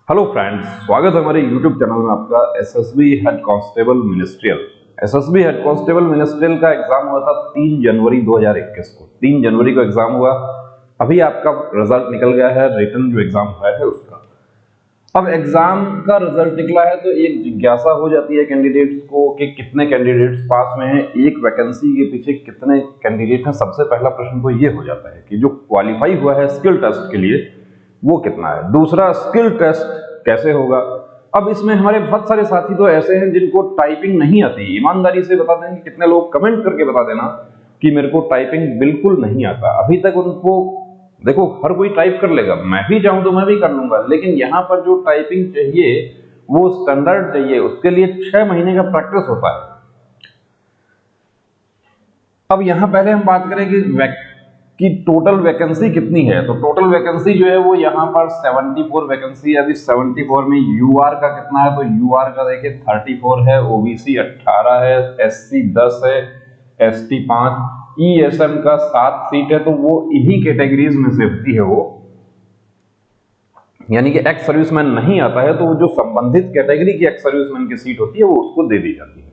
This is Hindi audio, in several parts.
हेलो फ्रेंड्स, स्वागत है हमारे यूट्यूब चैनल में आपका। एसएसबी हेड कांस्टेबल मिनिस्ट्रियल का एग्जाम हुआ था 3 जनवरी 2021 को। 3 जनवरी को एग्जाम हुआ। अभी आपका रिजल्ट निकल गया है, रिटन जो एग्जाम हुआ है उसका। अब एग्जाम का रिजल्ट निकला है तो एक जिज्ञासा हो जाती है कैंडिडेट्स को कि कितने कैंडिडेट्स पास में हैं, एक वैकेंसी के पीछे कितने कैंडिडेट हैं। सबसे पहला प्रश्न तो ये हो जाता है कि जो क्वालिफाई हुआ है स्किल टेस्ट के लिए वो कितना है। दूसरा, स्किल टेस्ट कैसे होगा। अब इसमें हमारे बहुत सारे साथी तो ऐसे हैं जिनको टाइपिंग नहीं आती। ईमानदारी से बता दें कि कितने लोग कमेंट करके बता देना कि मेरे को टाइपिंग बिल्कुल नहीं आता। अभी तक उनको देखो, हर कोई टाइप कर लेगा, मैं भी चाहूं तो मैं भी कर लूंगा, लेकिन यहां पर जो टाइपिंग चाहिए वो स्टैंडर्ड चाहिए, उसके लिए 6 महीने का प्रैक्टिस होता है। अब यहां पहले हम बात करें कि टोटल वैकेंसी कितनी है। तो टोटल वैकेंसी जो है वो यहाँ पर 74 वैकेंसी है। अभी 74 में यूआर का कितना है, तो यूआर का देखिए 34 है, ओबीसी 18 है, एससी 10 है, एसटी 5, ईएसएम का 7 सीट है। तो वो इन्हीं कैटेगरीज में से होती है वो, यानी कि एक्स सर्विसमैन नहीं आता है तो वो जो संबंधित कैटेगरी की एक्स सर्विसमैन की सीट होती है वो उसको दे दी जाती है।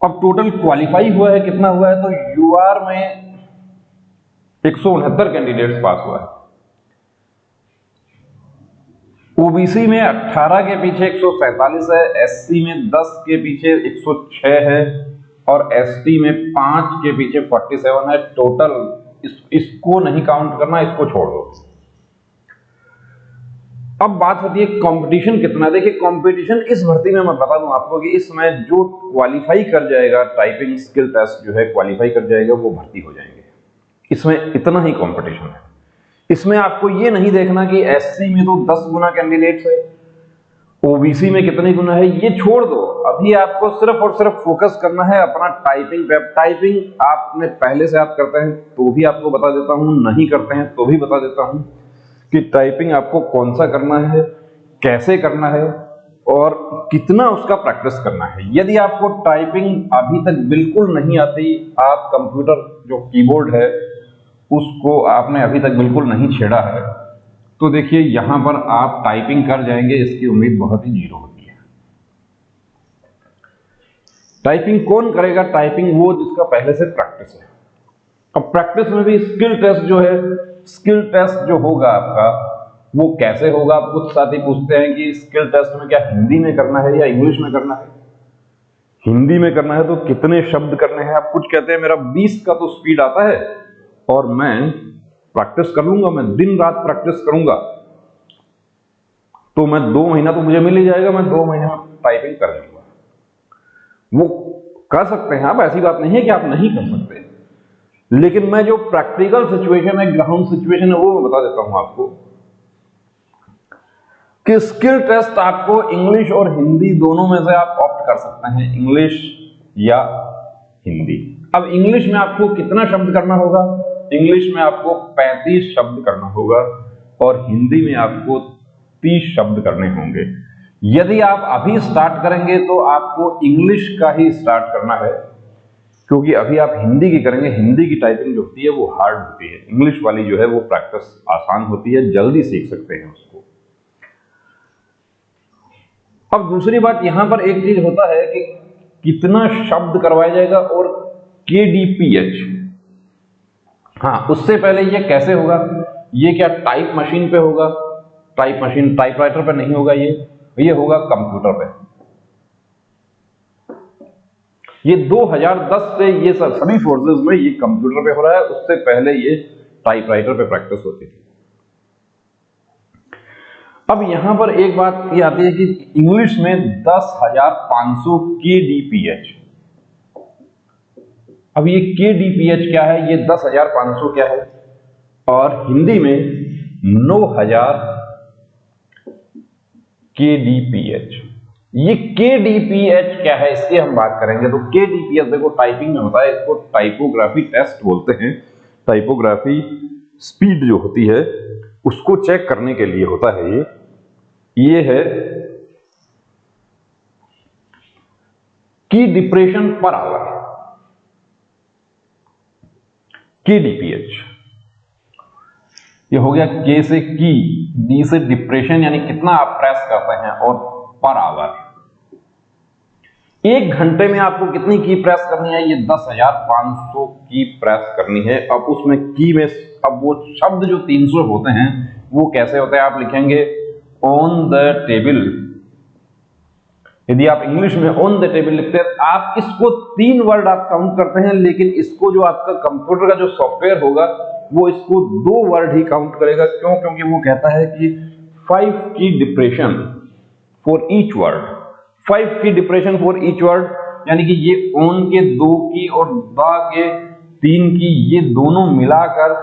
अब टोटल क्वालिफाई हुआ है कितना हुआ है, तो यूआर में 169 कैंडिडेट्स पास हुआ है। ओबीसी में 18 के पीछे 147 है, एससी में 10 के पीछे 106 है और एसटी में 5 के पीछे 47 है। टोटल इसको नहीं काउंट करना, इसको छोड़ दो। अब बात होती है कंपटीशन कितना। देखिए, कंपटीशन इस भर्ती में मैं बता दूं आपको कि इसमें जो क्वालिफाई कर जाएगा टाइपिंग स्किल टेस्ट जो है क्वालिफाई कर जाएगा वो भर्ती हो जाएंगे। इसमें इतना ही कंपटीशन है। इसमें आपको ये नहीं देखना कि एससी में तो 10 गुना कैंडिडेट्स है, ओबीसी में कितने गुना है, ये छोड़ दो। अभी आपको सिर्फ और सिर्फ फोकस करना है अपना टाइपिंग पे। टाइपिंग आपने पहले से आप करते हैं तो भी आपको बता देता हूं, नहीं करते हैं तो भी बता देता हूं कि टाइपिंग आपको कौन सा करना है, कैसे करना है और कितना उसका प्रैक्टिस करना है। यदि आपको टाइपिंग अभी तक बिल्कुल नहीं आती, आप कंप्यूटर जो कीबोर्ड है उसको आपने अभी तक बिल्कुल नहीं छेड़ा है, तो देखिए यहां पर आप टाइपिंग कर जाएंगे, इसकी उम्मीद बहुत ही जीरो होती है। टाइपिंग कौन करेगा? टाइपिंग वो जिसका पहले से प्रैक्टिस है। अब प्रैक्टिस में भी स्किल टेस्ट जो है, स्किल टेस्ट जो होगा आपका वो कैसे होगा। आप कुछ साथी पूछते हैं कि स्किल टेस्ट में क्या हिंदी में करना है या इंग्लिश में करना है। हिंदी में करना है तो कितने शब्द करने हैं। आप कुछ कहते हैं मेरा 20 का तो स्पीड आता है और मैं प्रैक्टिस कर लूंगा, मैं दिन रात प्रैक्टिस करूंगा तो मैं 2 महीना तो मुझे मिल ही जाएगा, मैं 2 महीने में टाइपिंग कर लूंगा। वो कर सकते हैं आप, ऐसी बात नहीं है कि आप नहीं कर सकते, लेकिन मैं जो प्रैक्टिकल सिचुएशन है, ग्राउंड सिचुएशन है, वो मैं बता देता हूं आपको कि स्किल टेस्ट आपको इंग्लिश और हिंदी दोनों में से आप ऑप्ट कर सकते हैं, इंग्लिश या हिंदी। अब इंग्लिश में आपको कितना शब्द करना होगा? इंग्लिश में आपको 35 शब्द करना होगा और हिंदी में आपको 30 शब्द करने होंगे। यदि आप अभी स्टार्ट करेंगे तो आपको इंग्लिश का ही स्टार्ट करना है, क्योंकि अभी आप हिंदी की करेंगे। हिंदी की टाइपिंग जो होती है वो हार्ड होती है, इंग्लिश वाली जो है वो प्रैक्टिस आसान होती है, जल्दी सीख सकते हैं उसको। अब दूसरी बात, यहां पर एक चीज होता है कि कितना शब्द करवाया जाएगा और केडीपीएच। हाँ, उससे पहले ये कैसे होगा? ये क्या टाइप मशीन पे होगा? टाइप मशीन, टाइपराइटर पे नहीं होगा, ये होगा कंप्यूटर पे। ये 2010 से ये सभी फोर्सेस में ये कंप्यूटर पे हो रहा है, उससे पहले ये टाइपराइटर पे प्रैक्टिस होती थी। अब यहां पर एक बात ये आती है कि इंग्लिश में 10,500 केडीपीएच। अब ये केडीपीएच क्या है, ये 10,500 क्या है, और हिंदी में 9,000 केडीपीएच। ये केडीपीएच क्या है इसकी हम बात करेंगे। तो केडीपीएच देखो टाइपिंग में होता है, इसको टाइपोग्राफी टेस्ट बोलते हैं। टाइपोग्राफी स्पीड जो होती है उसको चेक करने के लिए होता है ये है की डिप्रेशन पर आवर, केडीपीएच। ये हो गया के से की, डी से डिप्रेशन यानी कितना आप प्रेस करते हैं, और पर आवर। एक घंटे में आपको कितनी की प्रेस करनी है, ये 10,500 की प्रेस करनी है। अब उसमें की में अब वो शब्द जो 300 होते हैं वो कैसे होते हैं, आप लिखेंगे ऑन द टेबल। यदि आप इंग्लिश में ऑन द टेबल लिखते हैं, आप इसको 3 वर्ड आप काउंट करते हैं, लेकिन इसको जो आपका कंप्यूटर का जो सॉफ्टवेयर होगा वो इसको 2 वर्ड ही काउंट करेगा। क्यों? क्योंकि वो कहता है कि 5 की डिप्रेशन फॉर ईच वर्ड, 5 की डिप्रेशन फॉर ईच वर्ड, यानी कि ये ऑन के 2 की और द के 3 की, ये दोनों मिलाकर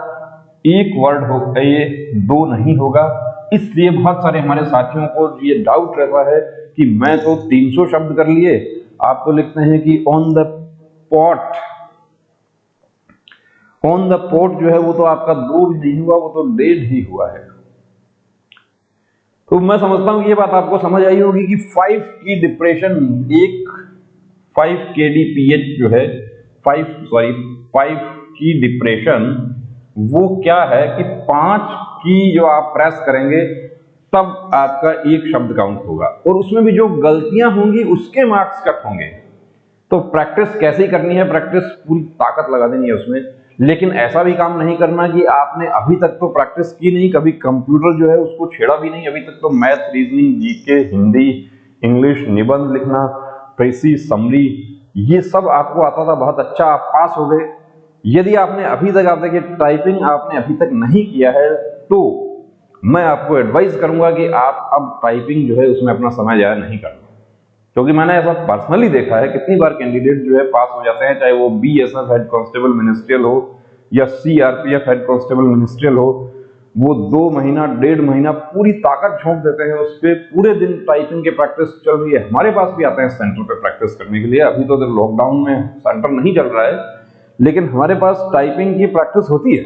एक वर्ड होगा, ये 2 नहीं होगा। इसलिए बहुत सारे हमारे साथियों को ये डाउट रहता है कि मैं तो 300 शब्द कर लिए, आप तो लिखते हैं कि on the pot. On the pot जो है वो तो आपका 2 भी नहीं हुआ, वो तो 1.5 ही हुआ है। तो मैं समझता हूं ये बात आपको समझ आई होगी कि 5 की डिप्रेशन, एक 5 kdph जो है 5 की डिप्रेशन वो क्या है कि 5 की जो आप प्रेस करेंगे तब आपका एक शब्द काउंट होगा, और उसमें भी जो गलतियां होंगी उसके मार्क्स कट होंगे। तो प्रैक्टिस कैसे करनी है, प्रैक्टिस पूरी ताकत लगा देनी है उसमें, लेकिन ऐसा भी काम नहीं करना कि आपने अभी तक तो प्रैक्टिस की नहीं, कभी कंप्यूटर जो है उसको छेड़ा भी नहीं, अभी तक तो math, reasoning, GK, Hindi, English, निबंध लिखना, प्रेसी, समरी, ये सब आपको आता था, बहुत अच्छा, आप पास हो गए। यदि आपने अभी तक, आप देखिए टाइपिंग आपने अभी तक नहीं किया है, तो मैं आपको एडवाइस करूंगा कि आप अब टाइपिंग जो है उसमें अपना समय जाया नहीं करना, क्योंकि मैंने ऐसा पर्सनली देखा है कितनी बार कैंडिडेट जो है पास हो जाते हैं, चाहे वो बीएसएफ हेड कांस्टेबल मिनिस्ट्रियल हो या सीआरपीएफ हेड कांस्टेबल मिनिस्ट्रियल हो, वो 2 महीना 1.5 महीना पूरी ताकत झोंक देते हैं उस पर, पूरे दिन टाइपिंग की प्रैक्टिस चल रही है। हमारे पास भी आते हैं सेंटर पे प्रैक्टिस करने के लिए, अभी तो लॉकडाउन में सेंटर नहीं चल रहा है, लेकिन हमारे पास टाइपिंग की प्रैक्टिस होती है।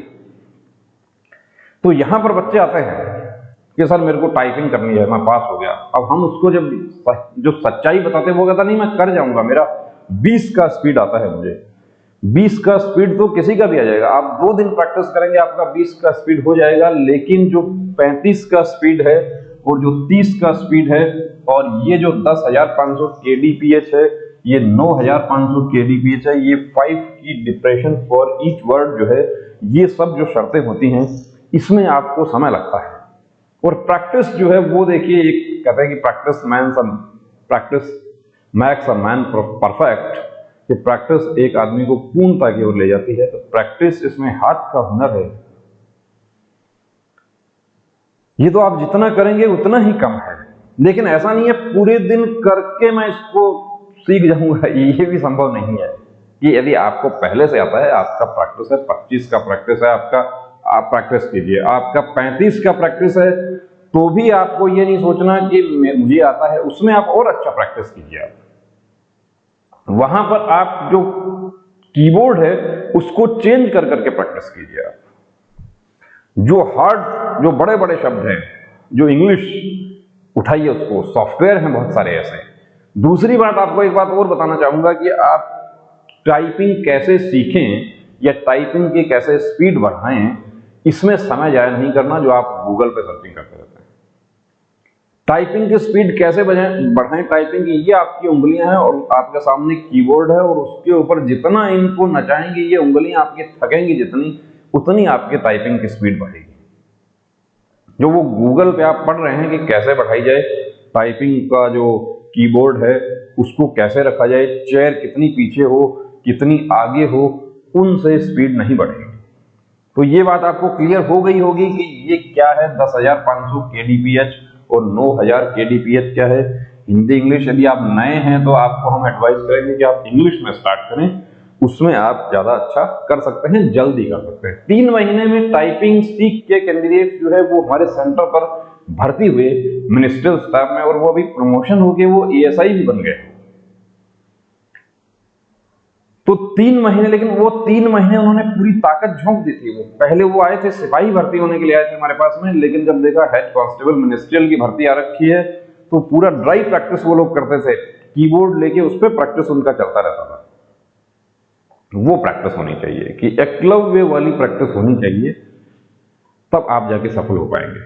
तो यहां पर बच्चे आते हैं कि सर मेरे को टाइपिंग करनी है, मैं पास हो गया। अब हम उसको जब जो सच्चाई बताते हैं वो कहता नहीं मैं कर जाऊंगा, मेरा 20 का स्पीड आता है, मुझे 20 का स्पीड तो किसी का भी आ जाएगा, आप 2 दिन प्रैक्टिस करेंगे आपका 20 का स्पीड हो जाएगा। लेकिन जो 35 का स्पीड है और जो 30 का स्पीड है, और ये जो 10,500 kdph है, ये 9,500 kdph है, ये 5 की डिप्रेशन फॉर ईच वर्ड जो है, ये सब जो शर्तें होती हैं इसमें आपको समय लगता है। और प्रैक्टिस जो है वो देखिए, एक कहते हैं कि practice max a man perfect, कि प्रैक्टिस एक आदमी को पूर्णता की ओर ले जाती है। तो प्रैक्टिस इसमें हाथ का हुनर है, ये तो आप जितना करेंगे उतना ही कम है। लेकिन ऐसा नहीं है पूरे दिन करके मैं इसको सीख जाऊंगा, ये भी संभव नहीं है। कि यदि आपको पहले से आता है, आपका प्रैक्टिस है, 25 का प्रैक्टिस है आपका, आप प्रैक्टिस कीजिए। आपका 35 का प्रैक्टिस है तो भी आपको ये नहीं सोचना कि मुझे आता है, उसमें आप और अच्छा प्रैक्टिस कीजिए। आप वहां पर आप जो कीबोर्ड है उसको चेंज कर करके प्रैक्टिस कीजिए। आप जो हार्ड, जो बड़े बड़े शब्द हैं, जो इंग्लिश, उठाइए उसको, सॉफ्टवेयर हैं बहुत सारे ऐसे। दूसरी बात, आपको एक बात और बताना चाहूंगा कि आप टाइपिंग कैसे सीखें या टाइपिंग की कैसे स्पीड बढ़ाएं, इसमें समय जाया नहीं करना जो आप गूगल पे सर्चिंग करते रहते हैं। टाइपिंग की स्पीड कैसे बढ़ाएं, टाइपिंग की, ये आपकी उंगलियां हैं और आपके सामने कीबोर्ड है, और उसके ऊपर जितना इनको नचाएंगे ये उंगलियां आपकी थकेंगी जितनी, उतनी आपकी टाइपिंग की स्पीड बढ़ेगी। जो वो गूगल पे आप पढ़ रहे हैं कि कैसे बढ़ाई जाए टाइपिंग का जो कीबोर्ड है, उसको कैसे रखा जाए, चेयर कितनी पीछे हो, कितनी आगे हो, उनसे स्पीड नहीं बढ़ेगी। तो ये बात आपको क्लियर हो गई होगी कि ये क्या है 10,500 kdph और 9,000 kdph क्या है। हिंदी इंग्लिश यदि आप नए हैं तो आपको हम एडवाइस करेंगे कि आप इंग्लिश में स्टार्ट करें, उसमें आप ज्यादा अच्छा कर सकते हैं, जल्दी कर सकते हैं। 3 महीने में टाइपिंग सीख के कैंडिडेट जो है वो हमारे सेंटर पर भर्ती हुए मिनिस्ट्रियल स्टाफ में, और वो अभी प्रमोशन होके वो ASI भी बन गए। तो 3 महीने, लेकिन वो 3 महीने उन्होंने पूरी ताकत झोंक दी थी। वो पहले वो आए थे, सिपाही भर्ती होने के लिए आए थे हमारे पास में, लेकिन जब देखा हेड कांस्टेबल मिनिस्ट्रियल की भर्ती आ रखी है तो पूरा ड्राई प्रैक्टिस वो लोग करते थे, कीबोर्ड लेके उस पर प्रैक्टिस उनका चलता रहता था। वो प्रैक्टिस होनी चाहिए कि एकलव्य वाली प्रैक्टिस होनी चाहिए। तब आप जाके सफल हो पाएंगे।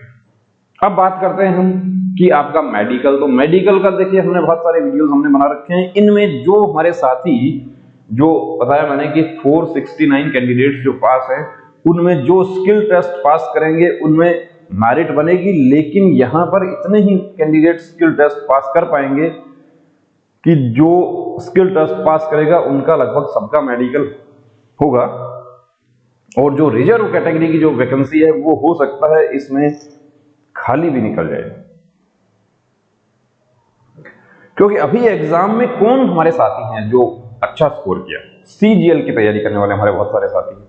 अब बात करते हैं हम कि आपका मेडिकल। तो मेडिकल का देखिए हमने बहुत सारे वीडियोस हमने बना रखे हैं। इनमें जो हमारे साथी जो बताया मैंने कि 469 कैंडिडेट्स जो पास हैं, उनमें जो स्किल टेस्ट पास करेंगे उनमें मेरिट बनेगी, लेकिन यहां पर इतने ही कैंडिडेट स्किल टेस्ट पास कर पाएंगे कि जो स्किल टेस्ट पास करेगा उनका लगभग सबका मेडिकल होगा, और जो रिजर्व कैटेगरी की जो वैकेंसी है वो हो सकता है इसमें खाली भी निकल जाए। क्योंकि अभी एग्जाम में कौन हमारे साथी हैं जो अच्छा स्कोर किया, सीजीएल की तैयारी करने वाले हमारे बहुत सारे साथी हैं।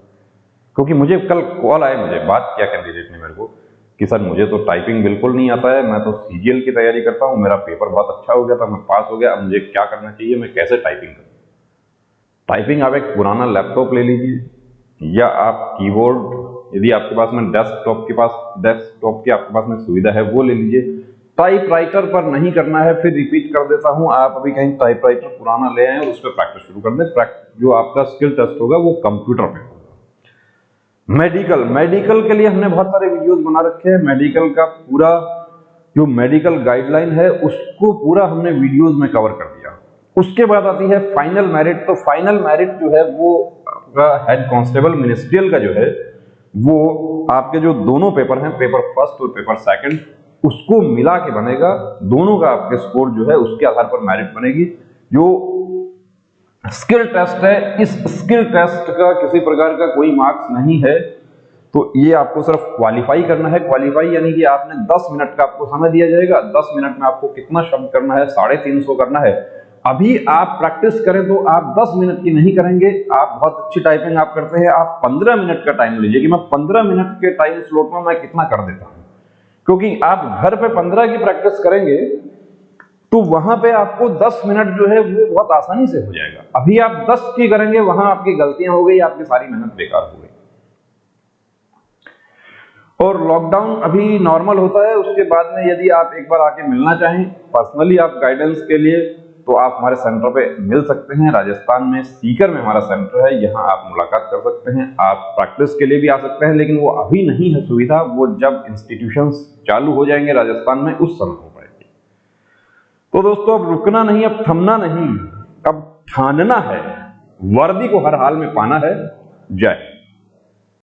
क्योंकि मुझे कल कॉल आया, मुझे बात किया कैंडिडेट ने मेरे को कि सर मुझे तो टाइपिंग बिल्कुल नहीं आता है, मैं तो सीजीएल की तैयारी करता हूं, मेरा पेपर बहुत अच्छा हो गया था, मैं पास हो गया, अब मुझे क्या करना चाहिए, मैं कैसे टाइपिंग करूं। टाइपिंग आप एक पुराना लैपटॉप ले लीजिए या आप कीबोर्ड, यदि आपके पास में डेस्कटॉप की आपके पास में सुविधा है वो ले लीजिए। टाइपराइटर पर नहीं करना है, फिर रिपीट कर देता हूं, आप अभी कहीं टाइपराइटर पुराना ले आए और उस पर प्रैक्टिस शुरू कर दें। जो आपका स्किल टेस्ट होगा वो कंप्यूटर पे होगा। मेडिकल के लिए हमने बहुत सारे वीडियोस बना रखे हैं। मेडिकल का पूरा जो मेडिकल गाइडलाइन है उसको पूरा हमने वीडियोस में कवर कर दिया। उसके बाद आती है फाइनल मेरिट। तो फाइनल मेरिट जो है वो आपका हेड कांस्टेबल मिनिस्ट्रियल का जो है वो आपके जो दोनों पेपर हैं, पेपर फर्स्ट और पेपर सेकंड, उसको मिला के बनेगा। दोनों का आपके स्कोर जो है उसके आधार पर मेरिट बनेगी। जो स्किल टेस्ट है, इस स्किल टेस्ट का किसी प्रकार का कोई मार्क्स नहीं है, तो ये आपको सिर्फ क्वालिफाई करना है। क्वालिफाई यानी कि आपने 10 मिनट का आपको समय दिया जाएगा, 10 मिनट में आपको कितना शब्द करना है, 350 करना है। अभी आप प्रैक्टिस करें तो आप 10 मिनट की नहीं करेंगे, आप बहुत अच्छी टाइपिंग आप करते हैं, आप 15 मिनट का टाइम लीजिए कि मैं 15 मिनट के टाइम स्लॉट में मैं कितना कर देता हूं। क्योंकि आप घर पे 15 की प्रैक्टिस करेंगे तो वहां पे आपको 10 मिनट जो है वो बहुत आसानी से हो जाएगा। अभी आप 10 की करेंगे, वहां आपकी गलतियां हो गई, आपकी सारी मेहनत बेकार हो गई। और लॉकडाउन अभी नॉर्मल होता है, उसके बाद में यदि आप एक बार आके मिलना चाहें पर्सनली आप गाइडेंस के लिए, तो आप हमारे सेंटर पे मिल सकते हैं। राजस्थान में सीकर में हमारा सेंटर है, यहाँ आप मुलाकात कर सकते हैं। आप प्रैक्टिस के लिए भी आ सकते हैं, लेकिन वो अभी नहीं है सुविधा, वो जब इंस्टीट्यूशंस चालू हो जाएंगे राजस्थान में उस समय हो पाएगी। तो दोस्तों अब रुकना नहीं, अब थमना नहीं, अब ठानना है, वर्दी को हर हाल में पाना है। जय।